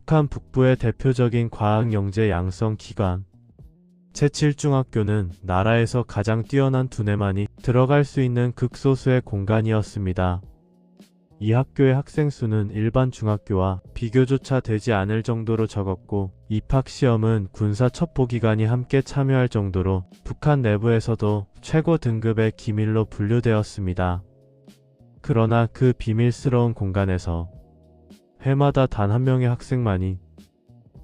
북한 북부의 대표적인 과학영재 양성 기관 제7중학교는 나라에서 가장 뛰어난 두뇌만이 들어갈 수 있는 극소수의 공간이었습니다. 이 학교의 학생 수는 일반 중학교와 비교조차 되지 않을 정도로 적었고 입학시험은 군사 첩보기관이 함께 참여할 정도로 북한 내부에서도 최고 등급의 기밀로 분류되었습니다. 그러나 그 비밀스러운 공간에서 해마다 단 한 명의 학생만이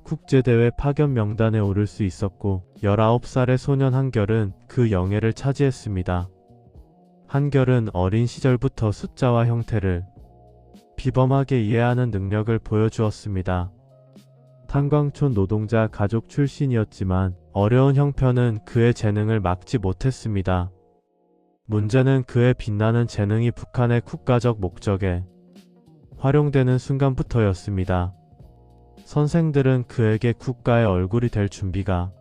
국제대회 파견 명단에 오를 수 있었고 19살의 소년 한결은 그 영예를 차지했습니다. 한결은 어린 시절부터 숫자와 형태를 비범하게 이해하는 능력을 보여주었습니다. 탄광촌 노동자 가족 출신이었지만 어려운 형편은 그의 재능을 막지 못했습니다. 문제는 그의 빛나는 재능이 북한의 국가적 목적에 활용되는 순간부터였습니다. 선생들은 그에게 국가의 얼굴이 될 준비가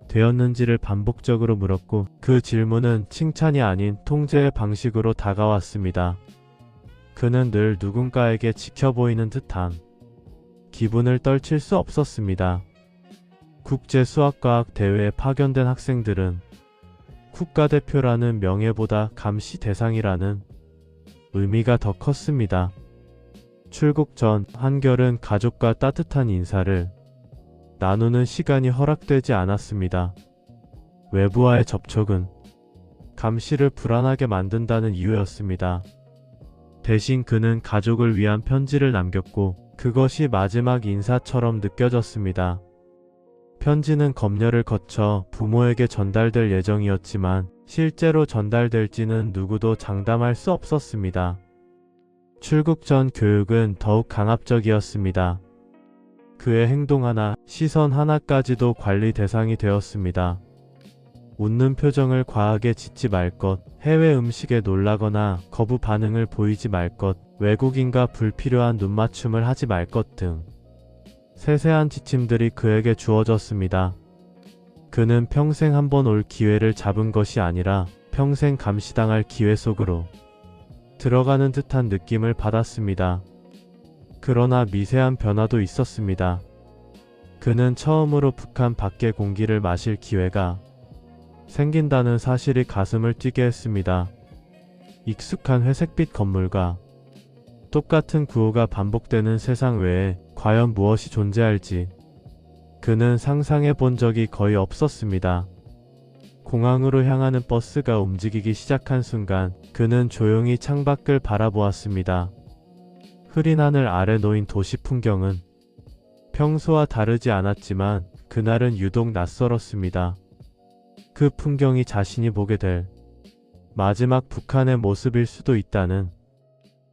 되었는지를 반복적으로 물었고 그 질문은 칭찬이 아닌 통제의 방식으로 다가왔습니다. 그는 늘 누군가에게 지켜 보이는 듯한 기분을 떨칠 수 없었습니다. 국제수학과학 대회에 파견된 학생들은 국가대표라는 명예보다 감시 대상이라는 의미가 더 컸습니다. 출국 전 한결은 가족과 따뜻한 인사를 나누는 시간이 허락되지 않았습니다. 외부와의 접촉은 감시를 불안하게 만든다는 이유였습니다. 대신 그는 가족을 위한 편지를 남겼고 그것이 마지막 인사처럼 느껴졌습니다. 편지는 검열을 거쳐 부모에게 전달될 예정이었지만 실제로 전달될지는 누구도 장담할 수 없었습니다. 출국 전 교육은 더욱 강압적이었습니다. 그의 행동 하나, 시선 하나까지도 관리 대상이 되었습니다. 웃는 표정을 과하게 짓지 말 것, 해외 음식에 놀라거나 거부 반응을 보이지 말 것, 외국인과 불필요한 눈맞춤을 하지 말 것 등 세세한 지침들이 그에게 주어졌습니다. 그는 평생 한 번 올 기회를 잡은 것이 아니라 평생 감시당할 기회 속으로 들어가는 듯한 느낌을 받았습니다. 그러나 미세한 변화도 있었습니다. 그는 처음으로 북한 밖의 공기를 마실 기회가 생긴다는 사실이 가슴을 뛰게 했습니다. 익숙한 회색빛 건물과 똑같은 구호가 반복되는 세상 외에 과연 무엇이 존재할지 그는 상상해 본 적이 거의 없었습니다. 공항으로 향하는 버스가 움직이기 시작한 순간 그는 조용히 창밖을 바라보았습니다. 흐린 하늘 아래 놓인 도시 풍경은 평소와 다르지 않았지만 그날은 유독 낯설었습니다. 그 풍경이 자신이 보게 될 마지막 북한의 모습일 수도 있다는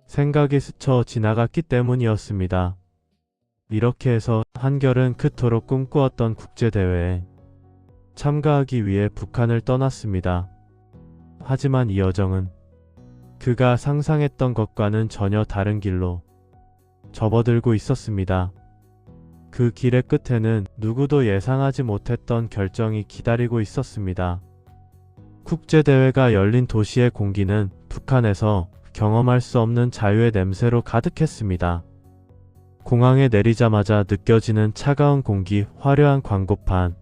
생각이 스쳐 지나갔기 때문이었습니다. 이렇게 해서 한결은 그토록 꿈꾸었던 국제대회에 참가하기 위해 북한을 떠났습니다. 하지만 이 여정은 그가 상상했던 것과는 전혀 다른 길로 접어들고 있었습니다. 그 길의 끝에는 누구도 예상하지 못했던 결정이 기다리고 있었습니다. 국제대회가 열린 도시의 공기는 북한에서 경험할 수 없는 자유의 냄새로 가득했습니다. 공항에 내리자마자 느껴지는 차가운 공기, 화려한 광고판,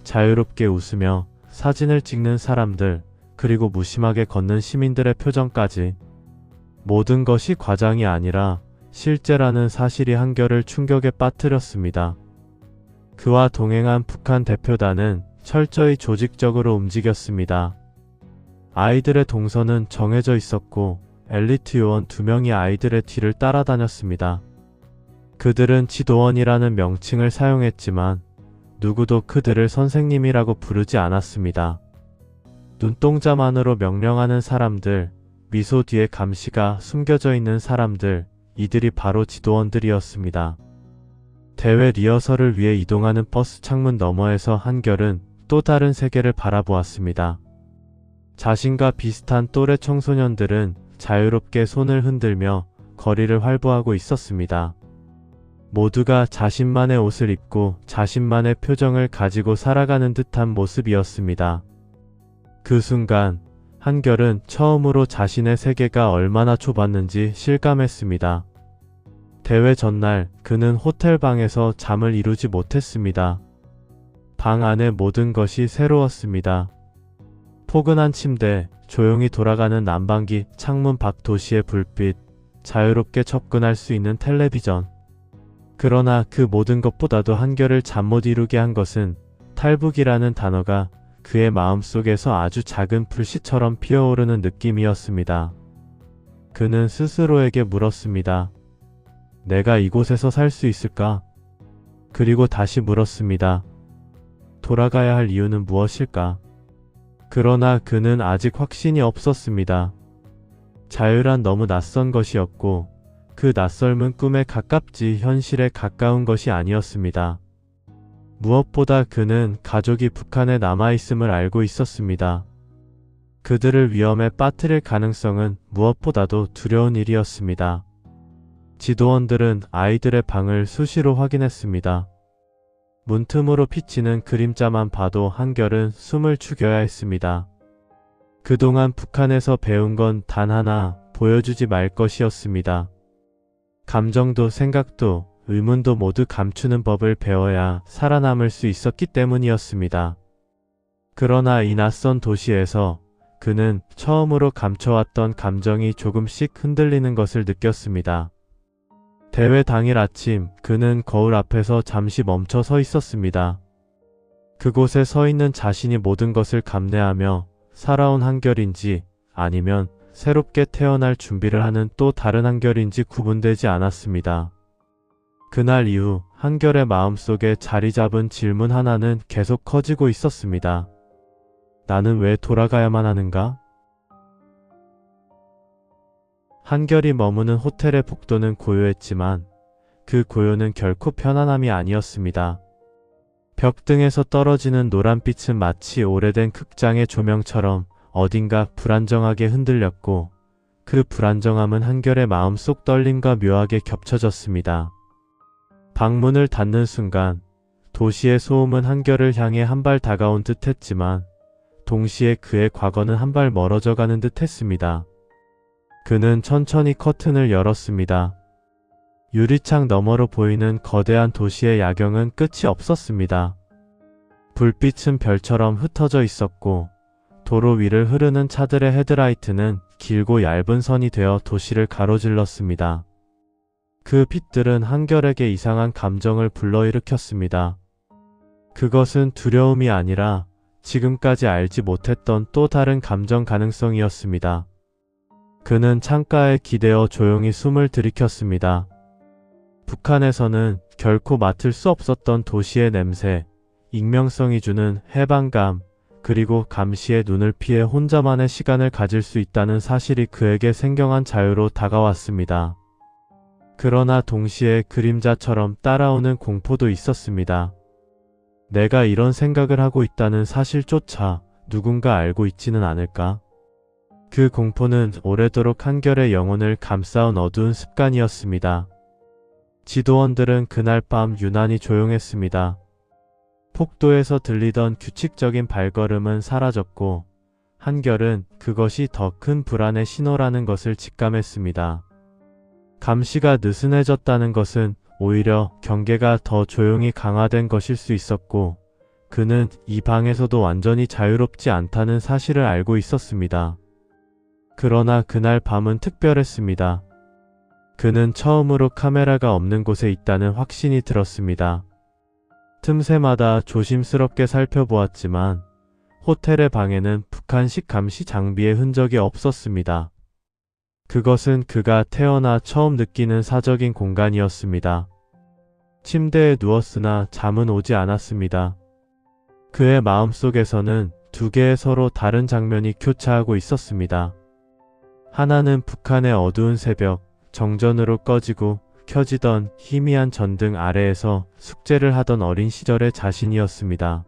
자유롭게 웃으며 사진을 찍는 사람들, 그리고 무심하게 걷는 시민들의 표정까지 모든 것이 과장이 아니라 실제라는 사실이 한결을 충격에 빠뜨렸습니다. 그와 동행한 북한 대표단은 철저히 조직적으로 움직였습니다. 아이들의 동선은 정해져 있었고 엘리트 요원 2명이 아이들의 뒤를 따라다녔습니다. 그들은 지도원이라는 명칭을 사용했지만 누구도 그들을 선생님이라고 부르지 않았습니다. 눈동자만으로 명령하는 사람들, 미소 뒤에 감시가 숨겨져 있는 사람들, 이들이 바로 지도원들이었습니다. 대회 리허설을 위해 이동하는 버스 창문 너머에서 한결은 또 다른 세계를 바라보았습니다. 자신과 비슷한 또래 청소년들은 자유롭게 손을 흔들며 거리를 활보하고 있었습니다. 모두가 자신만의 옷을 입고 자신만의 표정을 가지고 살아가는 듯한 모습이었습니다. 그 순간 한결은 처음으로 자신의 세계가 얼마나 좁았는지 실감했습니다. 대회 전날 그는 호텔 방에서 잠을 이루지 못했습니다. 방 안의 모든 것이 새로웠습니다. 포근한 침대, 조용히 돌아가는 난방기, 창문 밖 도시의 불빛, 자유롭게 접근할 수 있는 텔레비전. 그러나 그 모든 것보다도 한결을 잠 못 이루게 한 것은 탈북이라는 단어가 그의 마음속에서 아주 작은 불씨처럼 피어오르는 느낌이었습니다. 그는 스스로에게 물었습니다. 내가 이곳에서 살 수 있을까? 그리고 다시 물었습니다. 돌아가야 할 이유는 무엇일까? 그러나 그는 아직 확신이 없었습니다. 자유란 너무 낯선 것이었고 그 낯설은 꿈에 가깝지 현실에 가까운 것이 아니었습니다. 무엇보다 그는 가족이 북한에 남아있음을 알고 있었습니다. 그들을 위험에 빠뜨릴 가능성은 무엇보다도 두려운 일이었습니다. 지도원들은 아이들의 방을 수시로 확인했습니다. 문틈으로 비치는 그림자만 봐도 한결은 숨을 죽여야 했습니다. 그동안 북한에서 배운 건 단 하나, 보여주지 말 것이었습니다. 감정도 생각도 의문도 모두 감추는 법을 배워야 살아남을 수 있었기 때문이었습니다. 그러나 이 낯선 도시에서 그는 처음으로 감춰왔던 감정이 조금씩 흔들리는 것을 느꼈습니다. 대회 당일 아침 그는 거울 앞에서 잠시 멈춰 서 있었습니다. 그곳에 서 있는 자신이 모든 것을 감내하며 살아온 한결인지 아니면 새롭게 태어날 준비를 하는 또 다른 한결인지 구분되지 않았습니다. 그날 이후 한결의 마음속에 자리 잡은 질문 하나는 계속 커지고 있었습니다. 나는 왜 돌아가야만 하는가? 한결이 머무는 호텔의 복도는 고요했지만 그 고요는 결코 편안함이 아니었습니다. 벽 등에서 떨어지는 노란빛은 마치 오래된 극장의 조명처럼 어딘가 불안정하게 흔들렸고 그 불안정함은 한결의 마음속 떨림과 묘하게 겹쳐졌습니다. 방문을 닫는 순간 도시의 소음은 한결을 향해 한 발 다가온 듯 했지만 동시에 그의 과거는 한 발 멀어져 가는 듯 했습니다. 그는 천천히 커튼을 열었습니다. 유리창 너머로 보이는 거대한 도시의 야경은 끝이 없었습니다. 불빛은 별처럼 흩어져 있었고 도로 위를 흐르는 차들의 헤드라이트는 길고 얇은 선이 되어 도시를 가로질렀습니다. 그 빛들은 한결에게 이상한 감정을 불러일으켰습니다. 그것은 두려움이 아니라 지금까지 알지 못했던 또 다른 감정 가능성이었습니다. 그는 창가에 기대어 조용히 숨을 들이켰습니다. 북한에서는 결코 맡을 수 없었던 도시의 냄새, 익명성이 주는 해방감, 그리고 감시의 눈을 피해 혼자만의 시간을 가질 수 있다는 사실이 그에게 생경한 자유로 다가왔습니다. 그러나 동시에 그림자처럼 따라오는 공포도 있었습니다. 내가 이런 생각을 하고 있다는 사실조차 누군가 알고 있지는 않을까? 그 공포는 오래도록 한결의 영혼을 감싸온 어두운 습관이었습니다. 지도원들은 그날 밤 유난히 조용했습니다. 폭도에서 들리던 규칙적인 발걸음은 사라졌고 한결은 그것이 더 큰 불안의 신호라는 것을 직감했습니다. 감시가 느슨해졌다는 것은 오히려 경계가 더 조용히 강화된 것일 수 있었고 그는 이 방에서도 완전히 자유롭지 않다는 사실을 알고 있었습니다. 그러나 그날 밤은 특별했습니다. 그는 처음으로 카메라가 없는 곳에 있다는 확신이 들었습니다. 틈새마다 조심스럽게 살펴보았지만 호텔의 방에는 북한식 감시 장비의 흔적이 없었습니다. 그것은 그가 태어나 처음 느끼는 사적인 공간이었습니다. 침대에 누웠으나 잠은 오지 않았습니다. 그의 마음속에서는 두 개의 서로 다른 장면이 교차하고 있었습니다. 하나는 북한의 어두운 새벽, 정전으로 꺼지고 켜지던 희미한 전등 아래에서 숙제를 하던 어린 시절의 자신이었습니다.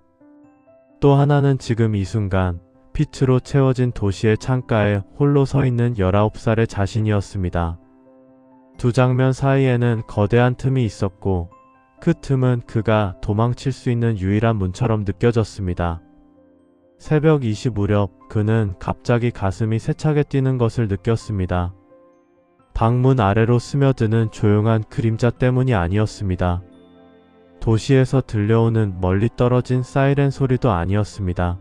또 하나는 지금 이 순간 빛으로 채워진 도시의 창가에 홀로 서 있는 19살의 자신이었습니다. 두 장면 사이에는 거대한 틈이 있었고 그 틈은 그가 도망칠 수 있는 유일한 문처럼 느껴졌습니다. 새벽 2시 무렵 그는 갑자기 가슴이 세차게 뛰는 것을 느꼈습니다. 방문 아래로 스며드는 조용한 그림자 때문이 아니었습니다. 도시에서 들려오는 멀리 떨어진 사이렌 소리도 아니었습니다.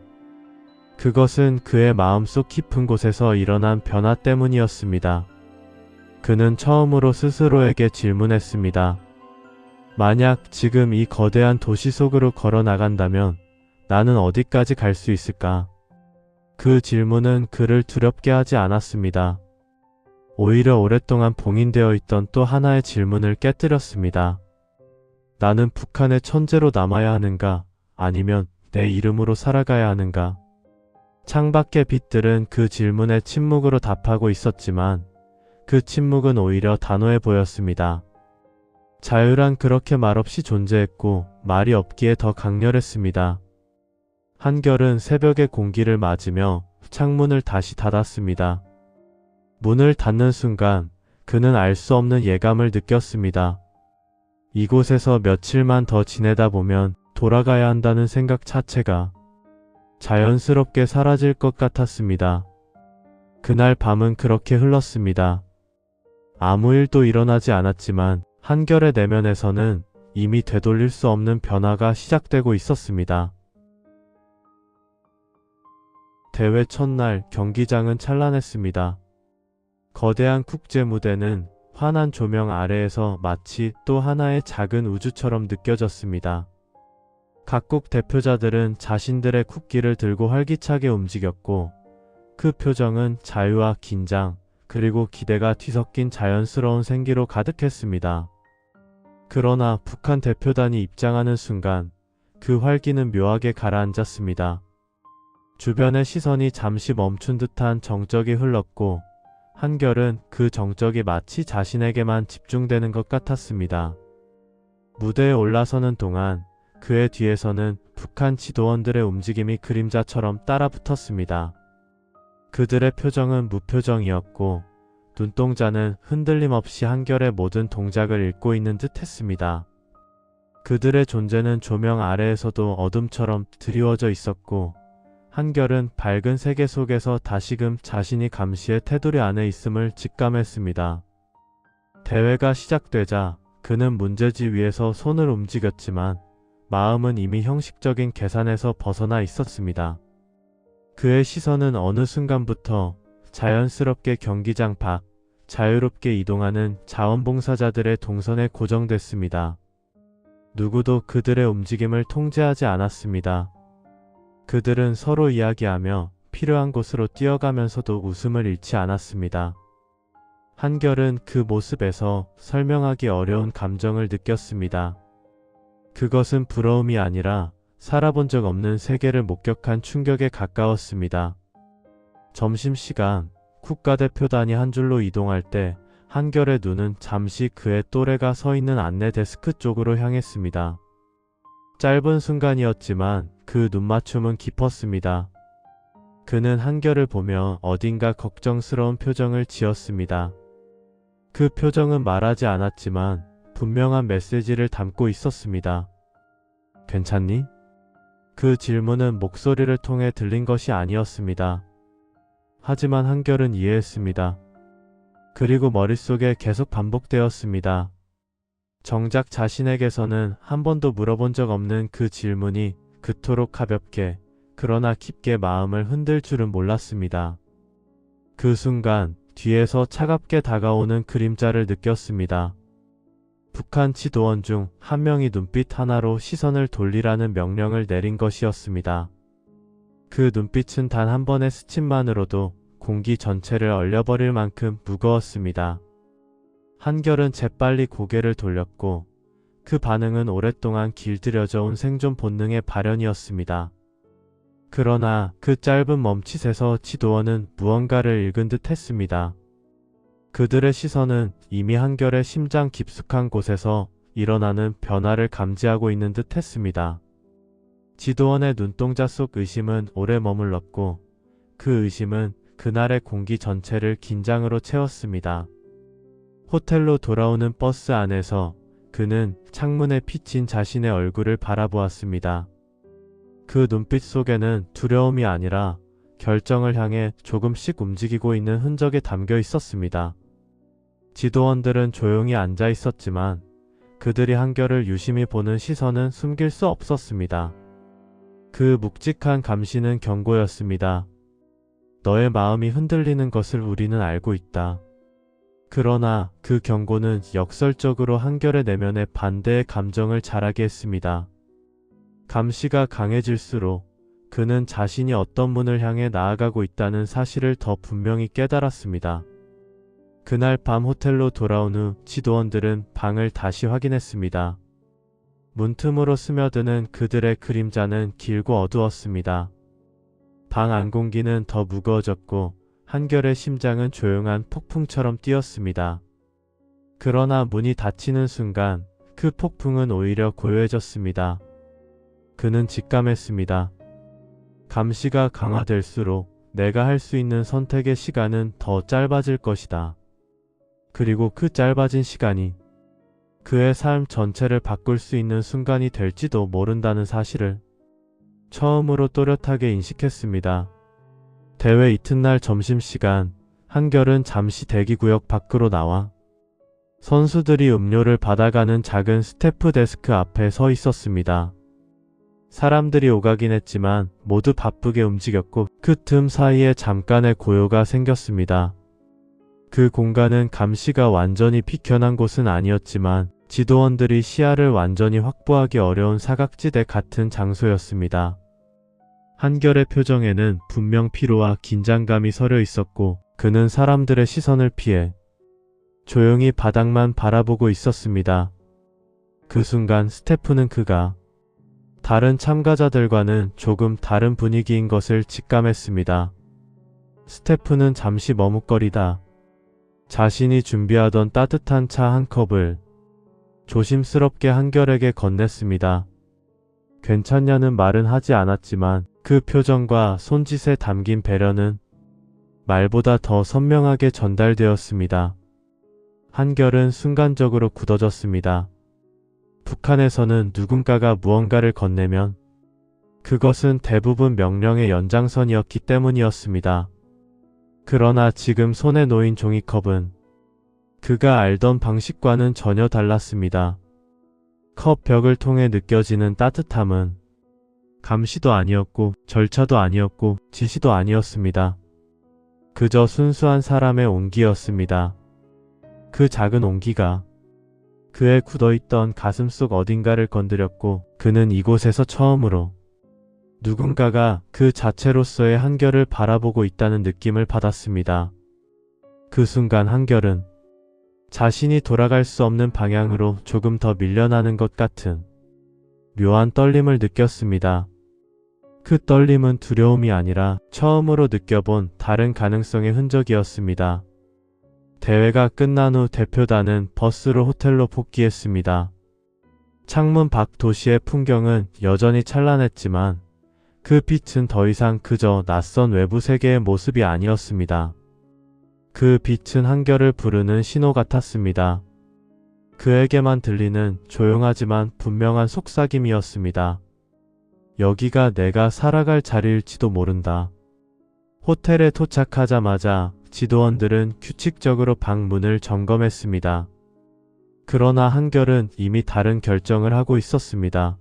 그것은 그의 마음속 깊은 곳에서 일어난 변화 때문이었습니다. 그는 처음으로 스스로에게 질문했습니다. 만약 지금 이 거대한 도시 속으로 걸어 나간다면 나는 어디까지 갈 수 있을까? 그 질문은 그를 두렵게 하지 않았습니다. 오히려 오랫동안 봉인되어 있던 또 하나의 질문을 깨뜨렸습니다. 나는 북한의 천재로 남아야 하는가? 아니면 내 이름으로 살아가야 하는가? 창밖의 빛들은 그 질문에 침묵으로 답하고 있었지만 그 침묵은 오히려 단호해 보였습니다. 자유란 그렇게 말없이 존재했고 말이 없기에 더 강렬했습니다. 한결은 새벽의 공기를 맞으며 창문을 다시 닫았습니다. 문을 닫는 순간 그는 알 수 없는 예감을 느꼈습니다. 이곳에서 며칠만 더 지내다 보면 돌아가야 한다는 생각 자체가 자연스럽게 사라질 것 같았습니다. 그날 밤은 그렇게 흘렀습니다. 아무 일도 일어나지 않았지만 한결의 내면에서는 이미 되돌릴 수 없는 변화가 시작되고 있었습니다. 대회 첫날 경기장은 찬란했습니다. 거대한 국제 무대는 환한 조명 아래에서 마치 또 하나의 작은 우주처럼 느껴졌습니다. 각국 대표자들은 자신들의 국기를 들고 활기차게 움직였고 그 표정은 자유와 긴장 그리고 기대가 뒤섞인 자연스러운 생기로 가득했습니다. 그러나 북한 대표단이 입장하는 순간 그 활기는 묘하게 가라앉았습니다. 주변의 시선이 잠시 멈춘 듯한 정적이 흘렀고 한결은 그 정적이 마치 자신에게만 집중되는 것 같았습니다. 무대에 올라서는 동안 그의 뒤에서는 북한 지도원들의 움직임이 그림자처럼 따라붙었습니다. 그들의 표정은 무표정이었고 눈동자는 흔들림 없이 한결의 모든 동작을 읽고 있는 듯 했습니다. 그들의 존재는 조명 아래에서도 어둠처럼 드리워져 있었고 한결은 밝은 세계 속에서 다시금 자신이 감시의 테두리 안에 있음을 직감했습니다. 대회가 시작되자 그는 문제지 위에서 손을 움직였지만 마음은 이미 형식적인 계산에서 벗어나 있었습니다. 그의 시선은 어느 순간부터 자연스럽게 경기장 밖, 자유롭게 이동하는 자원봉사자들의 동선에 고정됐습니다. 누구도 그들의 움직임을 통제하지 않았습니다. 그들은 서로 이야기하며 필요한 곳으로 뛰어가면서도 웃음을 잃지 않았습니다. 한결은 그 모습에서 설명하기 어려운 감정을 느꼈습니다. 그것은 부러움이 아니라 살아본 적 없는 세계를 목격한 충격에 가까웠습니다. 점심시간, 국가대표단이 한 줄로 이동할 때 한결의 눈은 잠시 그의 또래가 서 있는 안내 데스크 쪽으로 향했습니다. 짧은 순간이었지만 그 눈맞춤은 깊었습니다. 그는 한결을 보며 어딘가 걱정스러운 표정을 지었습니다. 그 표정은 말하지 않았지만 분명한 메시지를 담고 있었습니다. 괜찮니? 그 질문은 목소리를 통해 들린 것이 아니었습니다. 하지만 한결은 이해했습니다. 그리고 머릿속에 계속 반복되었습니다. 정작 자신에게서는 한 번도 물어본 적 없는 그 질문이 그토록 가볍게 그러나 깊게 마음을 흔들 줄은 몰랐습니다. 그 순간 뒤에서 차갑게 다가오는 그림자를 느꼈습니다. 북한 지도원 중 한 명이 눈빛 하나로 시선을 돌리라는 명령을 내린 것이었습니다. 그 눈빛은 단 한 번의 스침만으로도 공기 전체를 얼려버릴 만큼 무거웠습니다. 한결은 재빨리 고개를 돌렸고 그 반응은 오랫동안 길들여져 온 생존 본능의 발현이었습니다. 그러나 그 짧은 멈칫에서 지도원은 무언가를 읽은 듯 했습니다. 그들의 시선은 이미 한결의 심장 깊숙한 곳에서 일어나는 변화를 감지하고 있는 듯 했습니다. 지도원의 눈동자 속 의심은 오래 머물렀고 그 의심은 그날의 공기 전체를 긴장으로 채웠습니다. 호텔로 돌아오는 버스 안에서 그는 창문에 비친 자신의 얼굴을 바라보았습니다. 그 눈빛 속에는 두려움이 아니라 결정을 향해 조금씩 움직이고 있는 흔적이 담겨 있었습니다. 지도원들은 조용히 앉아 있었지만 그들이 한결을 유심히 보는 시선은 숨길 수 없었습니다. 그 묵직한 감시는 경고였습니다. 너의 마음이 흔들리는 것을 우리는 알고 있다. 그러나 그 경고는 역설적으로 한결의 내면에 반대의 감정을 자라게 했습니다. 감시가 강해질수록 그는 자신이 어떤 문을 향해 나아가고 있다는 사실을 더 분명히 깨달았습니다. 그날 밤 호텔로 돌아온 후 지도원들은 방을 다시 확인했습니다. 문틈으로 스며드는 그들의 그림자는 길고 어두웠습니다. 방 안 공기는 더 무거워졌고 한결의 심장은 조용한 폭풍처럼 뛰었습니다. 그러나 문이 닫히는 순간 그 폭풍은 오히려 고요해졌습니다. 그는 직감했습니다. 감시가 강화될수록 내가 할 수 있는 선택의 시간은 더 짧아질 것이다. 그리고 그 짧아진 시간이 그의 삶 전체를 바꿀 수 있는 순간이 될지도 모른다는 사실을 처음으로 또렷하게 인식했습니다. 대회 이튿날 점심시간, 한결은 잠시 대기구역 밖으로 나와 선수들이 음료를 받아가는 작은 스태프 데스크 앞에 서 있었습니다. 사람들이 오가긴 했지만 모두 바쁘게 움직였고 그 틈 사이에 잠깐의 고요가 생겼습니다. 그 공간은 감시가 완전히 비켜난 곳은 아니었지만 지도원들이 시야를 완전히 확보하기 어려운 사각지대 같은 장소였습니다. 한결의 표정에는 분명 피로와 긴장감이 서려 있었고 그는 사람들의 시선을 피해 조용히 바닥만 바라보고 있었습니다. 그 순간 스태프는 그가 다른 참가자들과는 조금 다른 분위기인 것을 직감했습니다. 스태프는 잠시 머뭇거리다 자신이 준비하던 따뜻한 차 한 컵을 조심스럽게 한결에게 건넸습니다. 괜찮냐는 말은 하지 않았지만 그 표정과 손짓에 담긴 배려는 말보다 더 선명하게 전달되었습니다. 한결은 순간적으로 굳어졌습니다. 북한에서는 누군가가 무언가를 건네면 그것은 대부분 명령의 연장선이었기 때문이었습니다. 그러나 지금 손에 놓인 종이컵은 그가 알던 방식과는 전혀 달랐습니다. 컵 벽을 통해 느껴지는 따뜻함은 감시도 아니었고 절차도 아니었고 지시도 아니었습니다. 그저 순수한 사람의 온기였습니다. 그 작은 온기가 그의 굳어있던 가슴속 어딘가를 건드렸고 그는 이곳에서 처음으로 누군가가 그 자체로서의 한결을 바라보고 있다는 느낌을 받았습니다. 그 순간 한결은 자신이 돌아갈 수 없는 방향으로 조금 더 밀려나는 것 같은 묘한 떨림을 느꼈습니다. 그 떨림은 두려움이 아니라 처음으로 느껴본 다른 가능성의 흔적이었습니다. 대회가 끝난 후 대표단은 버스로 호텔로 복귀했습니다. 창문 밖 도시의 풍경은 여전히 찬란했지만 그 빛은 더 이상 그저 낯선 외부 세계의 모습이 아니었습니다. 그 빛은 한결을 부르는 신호 같았습니다. 그에게만 들리는 조용하지만 분명한 속삭임이었습니다. 여기가 내가 살아갈 자리일지도 모른다. 호텔에 도착하자마자 지도원들은 규칙적으로 방 문을 점검했습니다. 그러나 한결은 이미 다른 결정을 하고 있었습니다.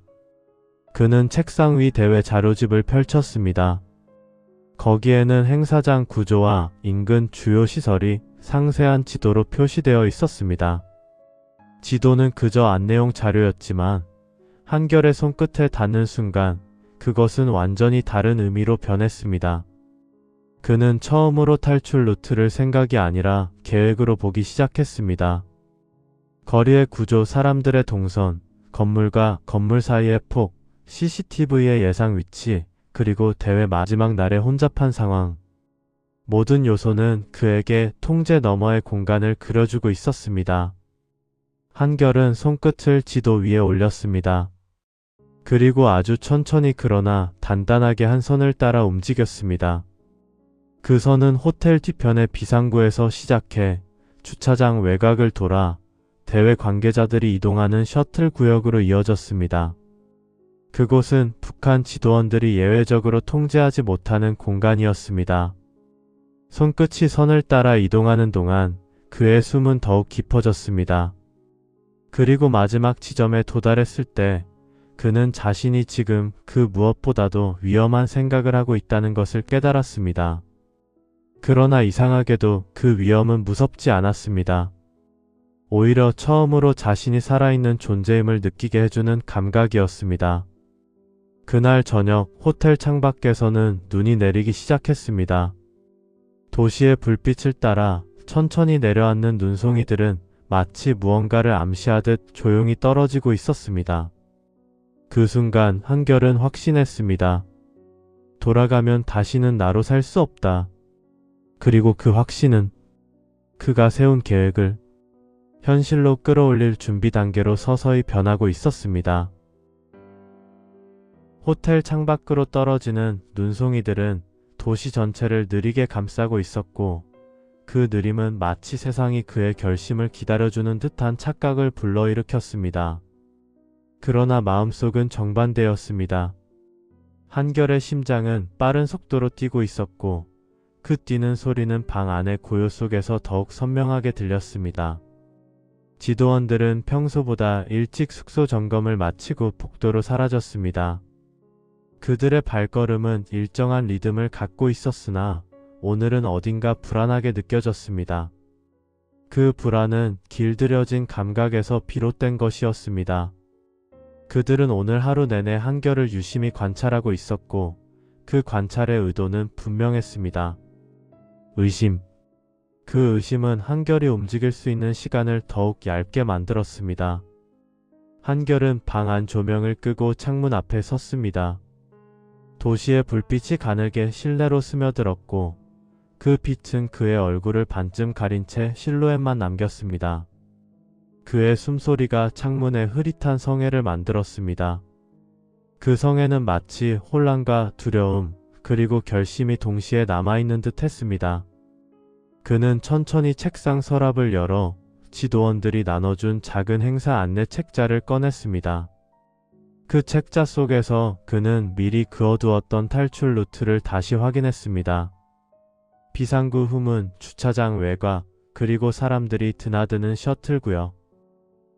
그는 책상 위 대회 자료집을 펼쳤습니다. 거기에는 행사장 구조와 인근 주요 시설이 상세한 지도로 표시되어 있었습니다. 지도는 그저 안내용 자료였지만 한결의 손끝에 닿는 순간 그것은 완전히 다른 의미로 변했습니다. 그는 처음으로 탈출 루트를 생각이 아니라 계획으로 보기 시작했습니다. 거리의 구조, 사람들의 동선, 건물과 건물 사이의 폭, CCTV의 예상 위치, 그리고 대회 마지막 날의 혼잡한 상황. 모든 요소는 그에게 통제 너머의 공간을 그려주고 있었습니다. 한결은 손끝을 지도 위에 올렸습니다. 그리고 아주 천천히 그러나 단단하게 한 선을 따라 움직였습니다. 그 선은 호텔 뒤편의 비상구에서 시작해 주차장 외곽을 돌아 대회 관계자들이 이동하는 셔틀 구역으로 이어졌습니다. 그곳은 북한 지도원들이 예외적으로 통제하지 못하는 공간이었습니다. 손끝이 선을 따라 이동하는 동안 그의 숨은 더욱 깊어졌습니다. 그리고 마지막 지점에 도달했을 때 그는 자신이 지금 그 무엇보다도 위험한 생각을 하고 있다는 것을 깨달았습니다. 그러나 이상하게도 그 위험은 무섭지 않았습니다. 오히려 처음으로 자신이 살아있는 존재임을 느끼게 해주는 감각이었습니다. 그날 저녁 호텔 창밖에서는 눈이 내리기 시작했습니다. 도시의 불빛을 따라 천천히 내려앉는 눈송이들은 마치 무언가를 암시하듯 조용히 떨어지고 있었습니다. 그 순간 한결은 확신했습니다. 돌아가면 다시는 나로 살 수 없다. 그리고 그 확신은 그가 세운 계획을 현실로 끌어올릴 준비 단계로 서서히 변하고 있었습니다. 호텔 창밖으로 떨어지는 눈송이들은 도시 전체를 느리게 감싸고 있었고 그 느림은 마치 세상이 그의 결심을 기다려주는 듯한 착각을 불러일으켰습니다. 그러나 마음속은 정반대였습니다. 한결의 심장은 빠른 속도로 뛰고 있었고 그 뛰는 소리는 방 안의 고요 속에서 더욱 선명하게 들렸습니다. 지도원들은 평소보다 일찍 숙소 점검을 마치고 복도로 사라졌습니다. 그들의 발걸음은 일정한 리듬을 갖고 있었으나 오늘은 어딘가 불안하게 느껴졌습니다. 그 불안은 길들여진 감각에서 비롯된 것이었습니다. 그들은 오늘 하루 내내 한결을 유심히 관찰하고 있었고 그 관찰의 의도는 분명했습니다. 의심. 그 의심은 한결이 움직일 수 있는 시간을 더욱 얇게 만들었습니다. 한결은 방 안 조명을 끄고 창문 앞에 섰습니다. 도시의 불빛이 가늘게 실내로 스며들었고 그 빛은 그의 얼굴을 반쯤 가린 채 실루엣만 남겼습니다. 그의 숨소리가 창문에 흐릿한 성애를 만들었습니다. 그 성애는 마치 혼란과 두려움 그리고 결심이 동시에 남아있는 듯 했습니다. 그는 천천히 책상 서랍을 열어 지도원들이 나눠준 작은 행사 안내 책자를 꺼냈습니다. 그 책자 속에서 그는 미리 그어두었던 탈출 루트를 다시 확인했습니다. 비상구 후문, 주차장 외곽, 그리고 사람들이 드나드는 셔틀구역.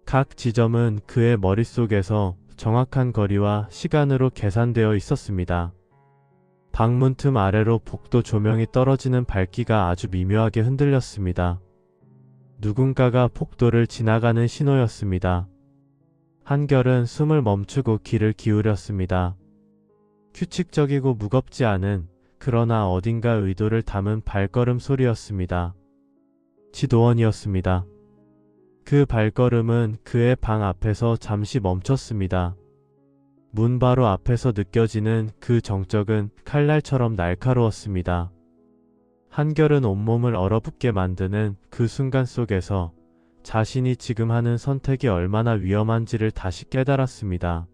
각 지점은 그의 머릿속에서 정확한 거리와 시간으로 계산되어 있었습니다. 방문 틈 아래로 복도 조명이 떨어지는 밝기가 아주 미묘하게 흔들렸습니다. 누군가가 복도를 지나가는 신호였습니다. 한결은 숨을 멈추고 귀를 기울였습니다. 규칙적이고 무겁지 않은 그러나 어딘가 의도를 담은 발걸음 소리였습니다. 지도원이었습니다. 그 발걸음은 그의 방 앞에서 잠시 멈췄습니다. 문 바로 앞에서 느껴지는 그 정적은 칼날처럼 날카로웠습니다. 한결은 온몸을 얼어붙게 만드는 그 순간 속에서 자신이 지금 하는 선택이 얼마나 위험한지를 다시 깨달았습니다.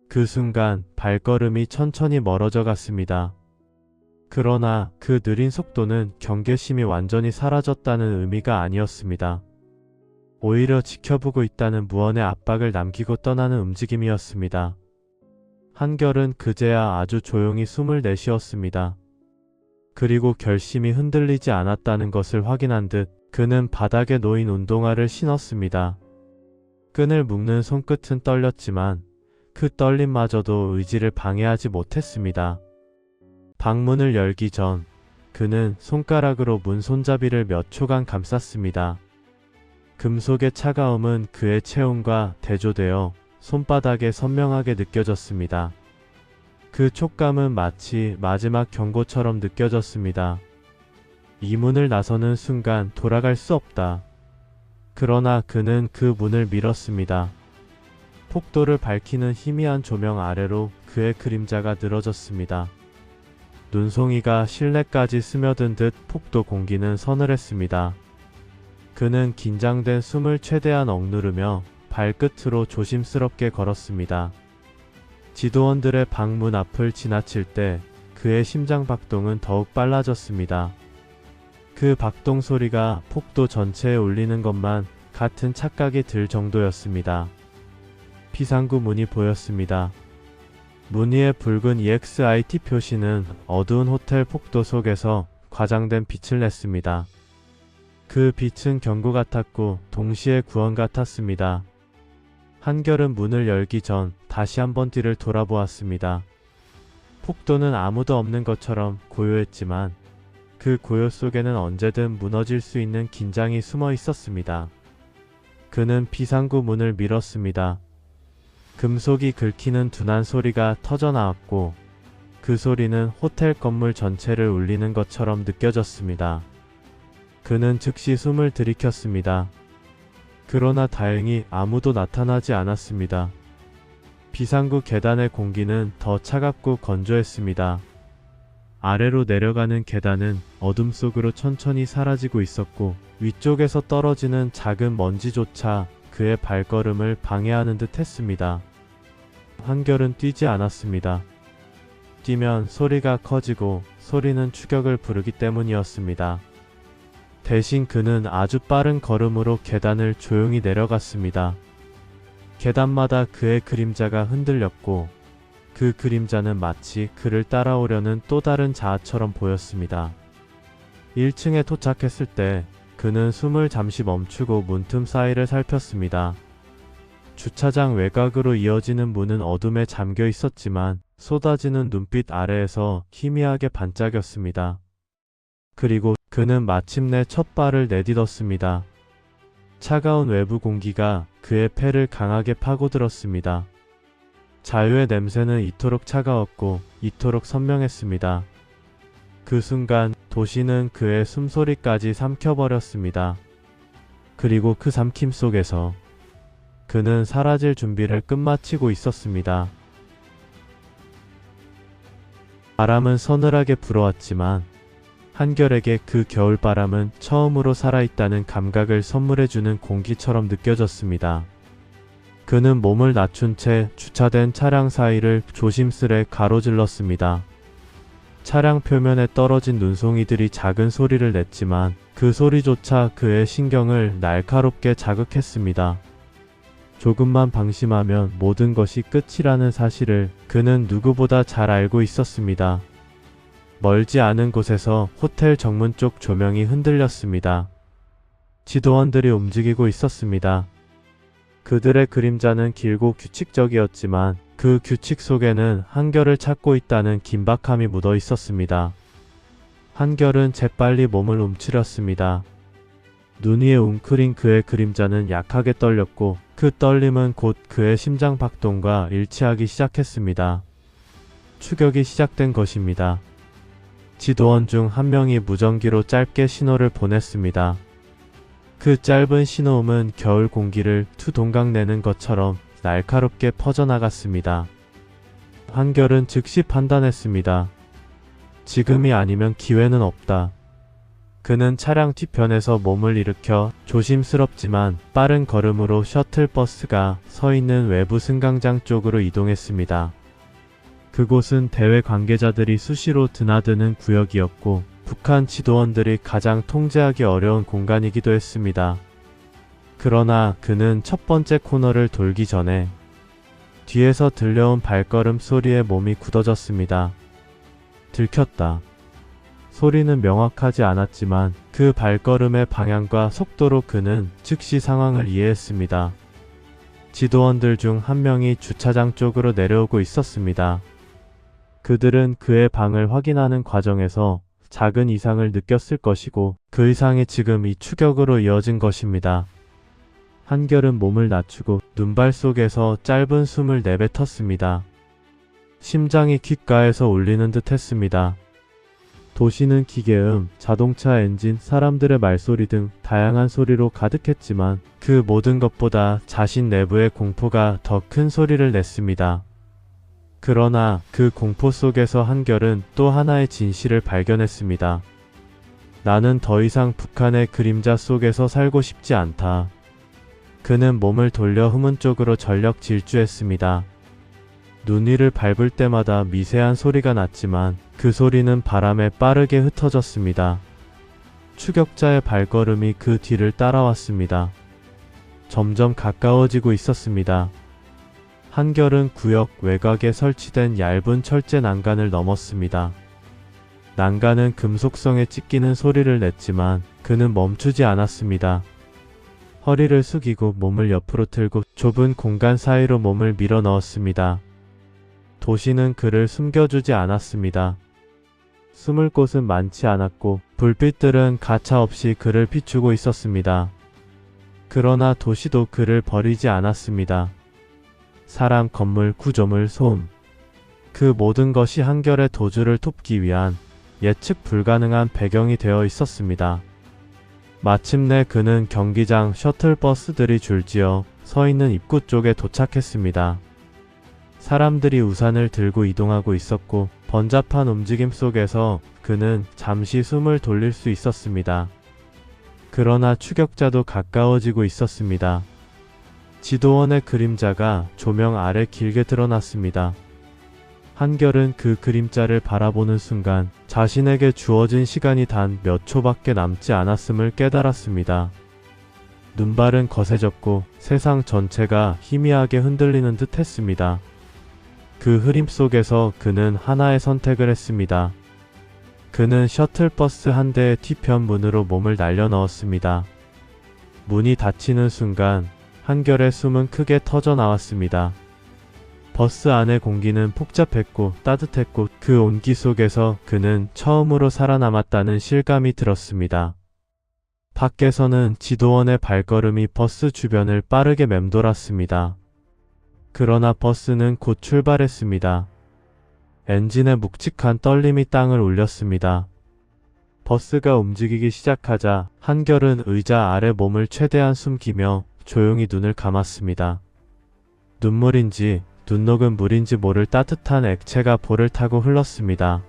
그 순간 발걸음이 천천히 멀어져 갔습니다. 그러나 그 느린 속도는 경계심이 완전히 사라졌다는 의미가 아니었습니다. 오히려 지켜보고 있다는 무언의 압박을 남기고 떠나는 움직임이었습니다. 한결은 그제야 아주 조용히 숨을 내쉬었습니다. 그리고 결심이 흔들리지 않았다는 것을 확인한 듯 그는 바닥에 놓인 운동화를 신었습니다. 끈을 묶는 손끝은 떨렸지만 그 떨림마저도 의지를 방해하지 못했습니다. 방문을 열기 전 그는 손가락으로 문 손잡이를 몇 초간 감쌌습니다. 금속의 차가움은 그의 체온과 대조되어 손바닥에 선명하게 느껴졌습니다. 그 촉감은 마치 마지막 경고처럼 느껴졌습니다. 이 문을 나서는 순간 돌아갈 수 없다. 그러나 그는 그 문을 밀었습니다. 폭도를 밝히는 희미한 조명 아래로 그의 그림자가 늘어졌습니다. 눈송이가 실내까지 스며든 듯 폭도 공기는 서늘했습니다. 그는 긴장된 숨을 최대한 억누르며 발끝으로 조심스럽게 걸었습니다. 지도원들의 방문 앞을 지나칠 때 그의 심장 박동은 더욱 빨라졌습니다. 그 박동 소리가 폭도 전체에 울리는 것만 같은 착각이 들 정도였습니다. 비상구 문이 보였습니다. 문 위의 붉은 EXIT 표시는 어두운 호텔 폭도 속에서 과장된 빛을 냈습니다. 그 빛은 경고 같았고 동시에 구원 같았습니다. 한결은 문을 열기 전 다시 한번 뒤를 돌아보았습니다. 폭도는 아무도 없는 것처럼 고요했지만 그 고요 속에는 언제든 무너질 수 있는 긴장이 숨어 있었습니다. 그는 비상구 문을 밀었습니다. 금속이 긁히는 둔한 소리가 터져나왔고 그 소리는 호텔 건물 전체를 울리는 것처럼 느껴졌습니다. 그는 즉시 숨을 들이켰습니다. 그러나 다행히 아무도 나타나지 않았습니다. 비상구 계단의 공기는 더 차갑고 건조했습니다. 아래로 내려가는 계단은 어둠 속으로 천천히 사라지고 있었고 위쪽에서 떨어지는 작은 먼지조차 그의 발걸음을 방해하는 듯 했습니다. 한결은 뛰지 않았습니다. 뛰면 소리가 커지고 소리는 추격을 부르기 때문이었습니다. 대신 그는 아주 빠른 걸음으로 계단을 조용히 내려갔습니다. 계단마다 그의 그림자가 흔들렸고 그 그림자는 마치 그를 따라오려는 또 다른 자아처럼 보였습니다. 1층에 도착했을 때 그는 숨을 잠시 멈추고 문틈 사이를 살폈습니다. 주차장 외곽으로 이어지는 문은 어둠에 잠겨 있었지만 쏟아지는 눈빛 아래에서 희미하게 반짝였습니다. 그리고 그는 마침내 첫 발을 내딛었습니다. 차가운 외부 공기가 그의 폐를 강하게 파고들었습니다. 자유의 냄새는 이토록 차가웠고 이토록 선명했습니다. 그 순간 도시는 그의 숨소리까지 삼켜버렸습니다. 그리고 그 삼킴 속에서 그는 사라질 준비를 끝마치고 있었습니다. 바람은 서늘하게 불어왔지만 한결에게 그 겨울바람은 처음으로 살아있다는 감각을 선물해주는 공기처럼 느껴졌습니다. 그는 몸을 낮춘 채 주차된 차량 사이를 조심스레 가로질렀습니다. 차량 표면에 떨어진 눈송이들이 작은 소리를 냈지만 그 소리조차 그의 신경을 날카롭게 자극했습니다. 조금만 방심하면 모든 것이 끝이라는 사실을 그는 누구보다 잘 알고 있었습니다. 멀지 않은 곳에서 호텔 정문 쪽 조명이 흔들렸습니다. 지도원들이 움직이고 있었습니다. 그들의 그림자는 길고 규칙적이었지만 그 규칙 속에는 한결을 찾고 있다는 긴박함이 묻어 있었습니다. 한결은 재빨리 몸을 움츠렸습니다. 눈 위에 웅크린 그의 그림자는 약하게 떨렸고 그 떨림은 곧 그의 심장 박동과 일치하기 시작했습니다. 추격이 시작된 것입니다. 지도원 중 한 명이 무전기로 짧게 신호를 보냈습니다. 그 짧은 신호음은 겨울 공기를 투동강내는 것처럼 날카롭게 퍼져나갔습니다. 한결은 즉시 판단했습니다. 지금이 아니면 기회는 없다. 그는 차량 뒤편에서 몸을 일으켜 조심스럽지만 빠른 걸음으로 셔틀버스가 서 있는 외부 승강장 쪽으로 이동했습니다. 그곳은 대회 관계자들이 수시로 드나드는 구역이었고 북한 지도원들이 가장 통제하기 어려운 공간이기도 했습니다. 그러나 그는 첫 번째 코너를 돌기 전에 뒤에서 들려온 발걸음 소리에 몸이 굳어졌습니다. 들켰다. 소리는 명확하지 않았지만 그 발걸음의 방향과 속도로 그는 즉시 상황을 이해했습니다. 지도원들 중 한 명이 주차장 쪽으로 내려오고 있었습니다. 그들은 그의 방을 확인하는 과정에서 작은 이상을 느꼈을 것이고 그 이상이 지금 이 추격으로 이어진 것입니다. 한결은 몸을 낮추고 눈발 속에서 짧은 숨을 내뱉었습니다. 심장이 귓가에서 울리는 듯 했습니다. 도시는 기계음, 자동차 엔진, 사람들의 말소리 등 다양한 소리로 가득했지만 그 모든 것보다 자신 내부의 공포가 더 큰 소리를 냈습니다. 그러나 그 공포 속에서 한결은 또 하나의 진실을 발견했습니다. 나는 더 이상 북한의 그림자 속에서 살고 싶지 않다. 그는 몸을 돌려 후문 쪽으로 전력 질주했습니다. 눈 위를 밟을 때마다 미세한 소리가 났지만 그 소리는 바람에 빠르게 흩어졌습니다. 추격자의 발걸음이 그 뒤를 따라왔습니다. 점점 가까워지고 있었습니다. 한결은 구역 외곽에 설치된 얇은 철제 난간을 넘었습니다. 난간은 금속성에 찢기는 소리를 냈지만 그는 멈추지 않았습니다. 허리를 숙이고 몸을 옆으로 틀고 좁은 공간 사이로 몸을 밀어 넣었습니다. 도시는 그를 숨겨주지 않았습니다. 숨을 곳은 많지 않았고 불빛들은 가차없이 그를 비추고 있었습니다. 그러나 도시도 그를 버리지 않았습니다. 사람, 건물, 구조물, 소음. 그 모든 것이 한결의 도주를 돕기 위한 예측 불가능한 배경이 되어 있었습니다. 마침내 그는 경기장 셔틀버스들이 줄지어 서 있는 입구 쪽에 도착했습니다. 사람들이 우산을 들고 이동하고 있었고 번잡한 움직임 속에서 그는 잠시 숨을 돌릴 수 있었습니다. 그러나 추격자도 가까워지고 있었습니다. 지도원의 그림자가 조명 아래 길게 드러났습니다. 한결은 그 그림자를 바라보는 순간 자신에게 주어진 시간이 단 몇 초밖에 남지 않았음을 깨달았습니다. 눈발은 거세졌고 세상 전체가 희미하게 흔들리는 듯 했습니다. 그 흐림 속에서 그는 하나의 선택을 했습니다. 그는 셔틀버스 한 대의 뒤편 문으로 몸을 날려 넣었습니다. 문이 닫히는 순간 한결의 숨은 크게 터져 나왔습니다. 버스 안의 공기는 복잡했고 따뜻했고 그 온기 속에서 그는 처음으로 살아남았다는 실감이 들었습니다. 밖에서는 지도원의 발걸음이 버스 주변을 빠르게 맴돌았습니다. 그러나 버스는 곧 출발했습니다. 엔진의 묵직한 떨림이 땅을 울렸습니다. 버스가 움직이기 시작하자 한결은 의자 아래 몸을 최대한 숨기며 조용히 눈을 감았습니다. 눈물인지 눈녹은 물인지 모를 따뜻한 액체가 볼을 타고 흘렀습니다.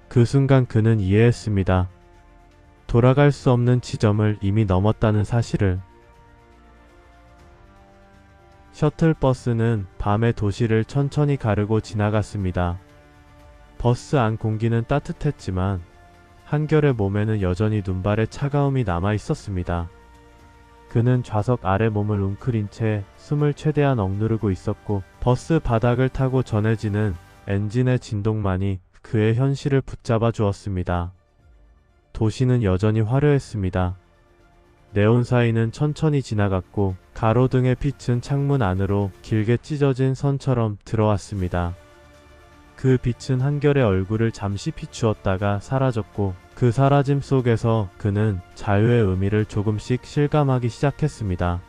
그 순간 그는 이해했습니다. 돌아갈 수 없는 지점을 이미 넘었다는 사실을. 셔틀버스는 밤의 도시를 천천히 가르고 지나갔습니다. 버스 안 공기는 따뜻했지만 한결의 몸에는 여전히 눈발의 차가움이 남아 있었습니다. 그는 좌석 아래 몸을 웅크린 채 숨을 최대한 억누르고 있었고 버스 바닥을 타고 전해지는 엔진의 진동만이 그의 현실을 붙잡아 주었습니다. 도시는 여전히 화려했습니다. 네온사인은 천천히 지나갔고 가로등의 빛은 창문 안으로 길게 찢어진 선처럼 들어왔습니다. 그 빛은 한결의 얼굴을 잠시 비추었다가 사라졌고 그 사라짐 속에서 그는 자유의 의미를 조금씩 실감하기 시작했습니다.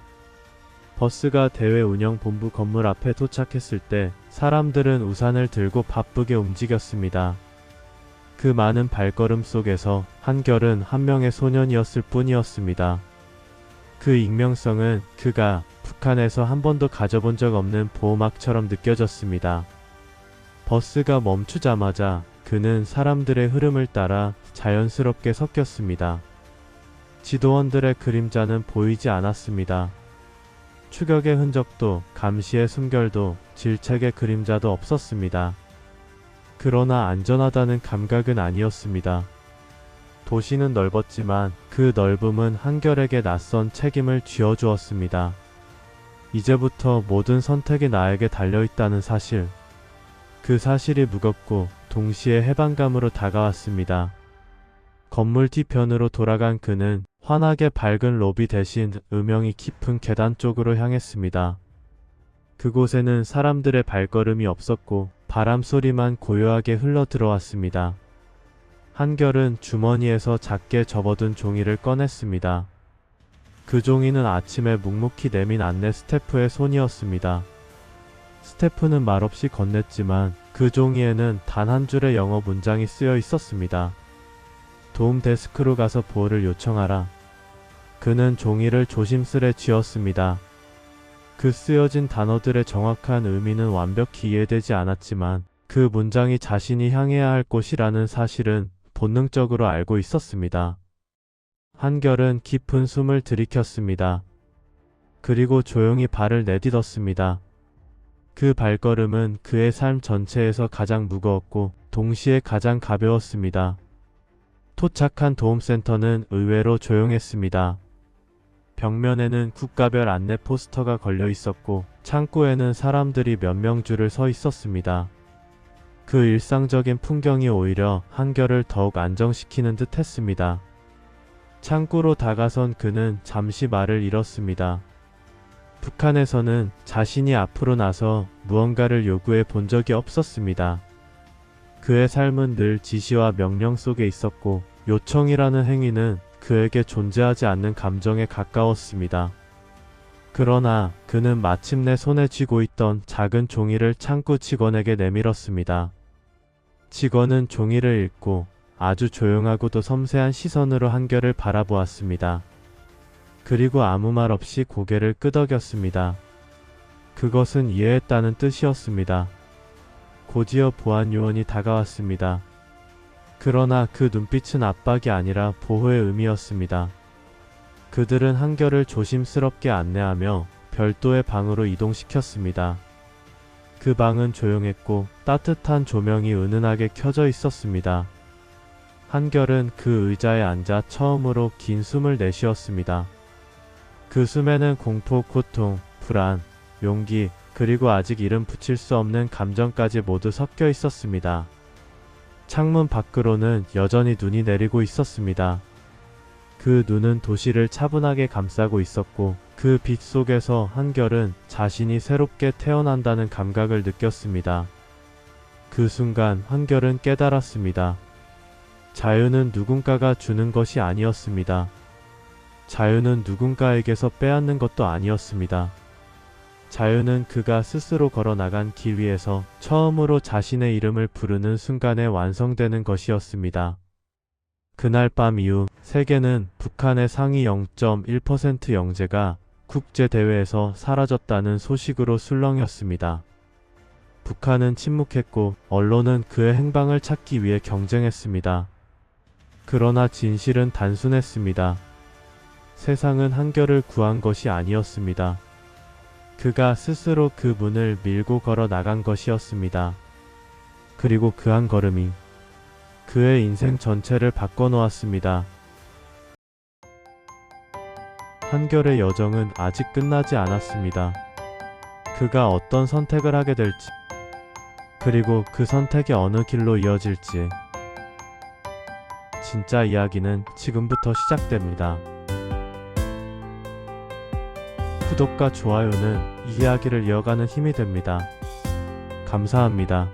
버스가 대외운영본부 건물 앞에 도착했을 때 사람들은 우산을 들고 바쁘게 움직였습니다. 그 많은 발걸음 속에서 한결은 한 명의 소년이었을 뿐이었습니다. 그 익명성은 그가 북한에서 한 번도 가져본 적 없는 보호막처럼 느껴졌습니다. 버스가 멈추자마자 그는 사람들의 흐름을 따라 자연스럽게 섞였습니다. 지도원들의 그림자는 보이지 않았습니다. 추격의 흔적도 감시의 숨결도 질책의 그림자도 없었습니다. 그러나 안전하다는 감각은 아니었습니다. 도시는 넓었지만 그 넓음은 한결에게 낯선 책임을 쥐어주었습니다. 이제부터 모든 선택이 나에게 달려있다는 사실. 그 사실이 무겁고 동시에 해방감으로 다가왔습니다. 건물 뒤편으로 돌아간 그는 환하게 밝은 로비 대신 음영이 깊은 계단 쪽으로 향했습니다. 그곳에는 사람들의 발걸음이 없었고 바람 소리만 고요하게 흘러 들어왔습니다. 한결은 주머니에서 작게 접어둔 종이를 꺼냈습니다. 그 종이는 아침에 묵묵히 내민 안내 스태프의 손이었습니다. 스태프는 말없이 건넸지만 그 종이에는 단 한 줄의 영어 문장이 쓰여 있었습니다. 도움 데스크로 가서 보호를 요청하라. 그는 종이를 조심스레 쥐었습니다. 그 쓰여진 단어들의 정확한 의미는 완벽히 이해되지 않았지만 그 문장이 자신이 향해야 할 곳이라는 사실은 본능적으로 알고 있었습니다. 한결은 깊은 숨을 들이켰습니다. 그리고 조용히 발을 내딛었습니다. 그 발걸음은 그의 삶 전체에서 가장 무거웠고 동시에 가장 가벼웠습니다. 도착한 도움센터는 의외로 조용했습니다. 벽면에는 국가별 안내 포스터가 걸려 있었고 창구에는 사람들이 몇 명 줄을 서 있었습니다. 그 일상적인 풍경이 오히려 한결을 더욱 안정시키는 듯 했습니다. 창구로 다가선 그는 잠시 말을 잃었습니다. 북한에서는 자신이 앞으로 나서 무언가를 요구해 본 적이 없었습니다. 그의 삶은 늘 지시와 명령 속에 있었고 요청이라는 행위는 그에게 존재하지 않는 감정에 가까웠습니다. 그러나 그는 마침내 손에 쥐고 있던 작은 종이를 창구 직원에게 내밀었습니다. 직원은 종이를 읽고 아주 조용하고도 섬세한 시선으로 한결을 바라보았습니다. 그리고 아무 말 없이 고개를 끄덕였습니다. 그것은 이해했다는 뜻이었습니다. 곧이어 보안 요원이 다가왔습니다. 그러나 그 눈빛은 압박이 아니라 보호의 의미였습니다. 그들은 한결을 조심스럽게 안내하며 별도의 방으로 이동시켰습니다. 그 방은 조용했고 따뜻한 조명이 은은하게 켜져 있었습니다. 한결은 그 의자에 앉아 처음으로 긴 숨을 내쉬었습니다. 그 숨에는 공포, 고통, 불안, 용기, 그리고 아직 이름 붙일 수 없는 감정까지 모두 섞여 있었습니다. 창문 밖으로는 여전히 눈이 내리고 있었습니다. 그 눈은 도시를 차분하게 감싸고 있었고 그 빛 속에서 한결은 자신이 새롭게 태어난다는 감각을 느꼈습니다. 그 순간 한결은 깨달았습니다. 자유는 누군가가 주는 것이 아니었습니다. 자유는 누군가에게서 빼앗는 것도 아니었습니다. 자유는 그가 스스로 걸어나간 길 위에서 처음으로 자신의 이름을 부르는 순간에 완성되는 것이었습니다. 그날 밤 이후 세계는 북한의 상위 0.1% 영재가 국제대회에서 사라졌다는 소식으로 술렁였습니다. 북한은 침묵했고 언론은 그의 행방을 찾기 위해 경쟁했습니다. 그러나 진실은 단순했습니다. 세상은 한결을 구한 것이 아니었습니다. 그가 스스로 그 문을 밀고 걸어 나간 것이었습니다. 그리고 그 한 걸음이 그의 인생 전체를 바꿔놓았습니다. 한결의 여정은 아직 끝나지 않았습니다. 그가 어떤 선택을 하게 될지, 그리고 그 선택이 어느 길로 이어질지, 진짜 이야기는 지금부터 시작됩니다. 구독과 좋아요는 이 이야기를 이어가는 힘이 됩니다. 감사합니다.